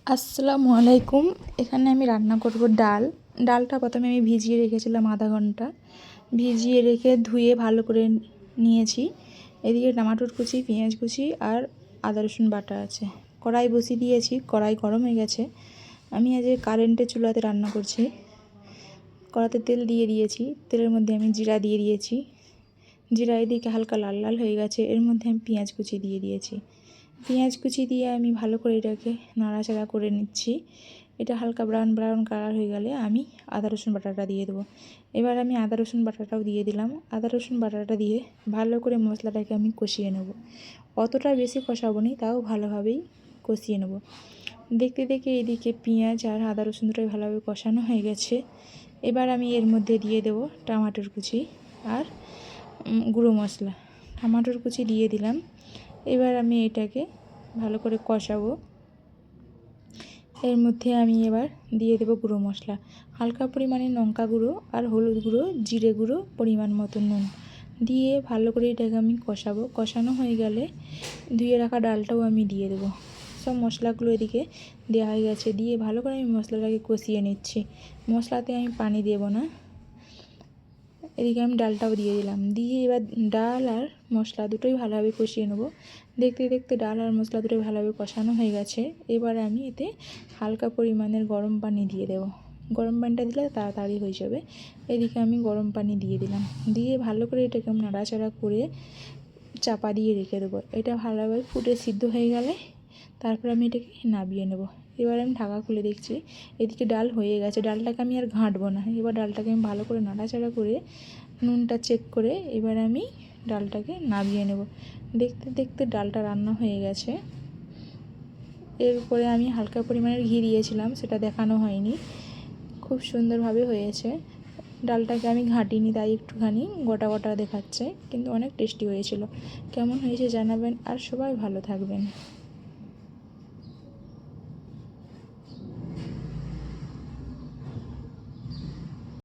আসসালামু আলাইকুম। এখানে আমি রান্না করব ডাল। ডালটা প্রথমে আমি ভিজিয়ে রেখেছিলাম আধা ঘন্টা। ভিজিয়ে রেখে ধুয়ে ভালো করে নিয়েছি। এদিকে টমাটোর কুচি, পেঁয়াজ কুচি আর আদা রসুন বাটা আছে। কড়াই বসিয়ে দিয়েছি, কড়াই গরম হয়ে গেছে। আমি আজ কারেন্টের চুলাতে রান্না করছি। কড়াতে তেল দিয়ে দিয়েছি, তেলের মধ্যে আমি জিরা দিয়ে দিয়েছি। জিরা এদিকে হালকা লাল লাল হয়ে গেছে, এর মধ্যে আমি পেঁয়াজ কুচি দিয়ে দিয়েছি। পেঁয়াজ কুচি দিয়ে আমি ভালো করে এটাকে নাড়াচাড়া করে নিচ্ছি। এটা হালকা ব্রাউন ব্রাউন কালার হয়ে গেলে আমি আদা রসুন বাটাটা দিয়ে দেবো। এবার আমি আদা রসুন বাটাটাও দিয়ে দিলাম। আদা রসুন বাটাটা দিয়ে ভালো করে মশলাটাকে আমি কষিয়ে নেব। অতটা বেশি কষাবো নি, তাও ভালোভাবেই কষিয়ে নেব। দেখতে দেখতে এদিকে পেঁয়াজ আর আদা রসুন দুটোই ভালোভাবে কষানো হয়ে গেছে। এবার আমি এর মধ্যে দিয়ে দেবো টমাটোর কুচি আর গুঁড়ো মশলা। টমাটোর কুচি দিয়ে দিলাম। এবার আমি এটাকে ভালো করে কষাবো। এর মধ্যে আমি এবার দিয়ে দেবো গুঁড়ো মশলা, হালকা পরিমাণে লঙ্কা গুঁড়ো আর হলুদ গুঁড়ো, জিরে গুঁড়ো, পরিমাণ মতো নুন দিয়ে ভালো করে এটাকে আমি কষাবো। কষানো হয়ে গেলে ধুয়ে রাখা ডালটাও আমি দিয়ে দেবো। সব মশলাগুলো এদিকে দেওয়া হয়ে গেছে, দিয়ে ভালো করে আমি মশলাটাকে কষিয়ে নিচ্ছি। মশলাতে আমি পানি দেবো না। এদিকে আমি ডালটাও দিয়ে দিলাম, দিয়ে এবার ডাল আর মশলা দুটোই ভালোভাবে কষিয়ে নেবো। দেখতে দেখতে ডাল আর মশলা দুটোই ভালোভাবে কষানো হয়ে গেছে। এবার আমি এতে হালকা পরিমাণের গরম পানি দিয়ে দেবো। গরম পানিটা দিলে তাড়াতাড়ি হয়ে যাবে। এদিকে আমি গরম পানি দিয়ে দিলাম, দিয়ে ভালো করে এটাকে আমি নাড়াচাড়া করে চাপা দিয়ে রেখে দেবো। এটা ভালোভাবে ফুটে সিদ্ধ হয়ে গেলে তারপর আমি এটাকে নামিয়ে নেব। এবার আমি ঢাকা খুলে দেখছি, এদিকে ডাল হয়ে গেছে। ডালটাকে আমি আর ঘাঁটবো না। এবার ডালটাকে আমি ভালো করে নাড়াচাড়া করে নুনটা চেক করে এবার আমি ডালটাকে নামিয়ে নেব। দেখতে দেখতে ডালটা রান্না হয়ে গেছে। এরপরে আমি হালকা পরিমাণের ঘি দিয়েছিলাম, সেটা দেখানো হয়নি। খুব সুন্দরভাবে হয়েছে। ডালটাকে আমি ঘাঁটিনি, তাই একটুখানি গোটা গোটা দেখাচ্ছে, কিন্তু অনেক টেস্টি হয়েছিল। কেমন হয়েছে জানাবেন, আর সবাই ভালো থাকবেন।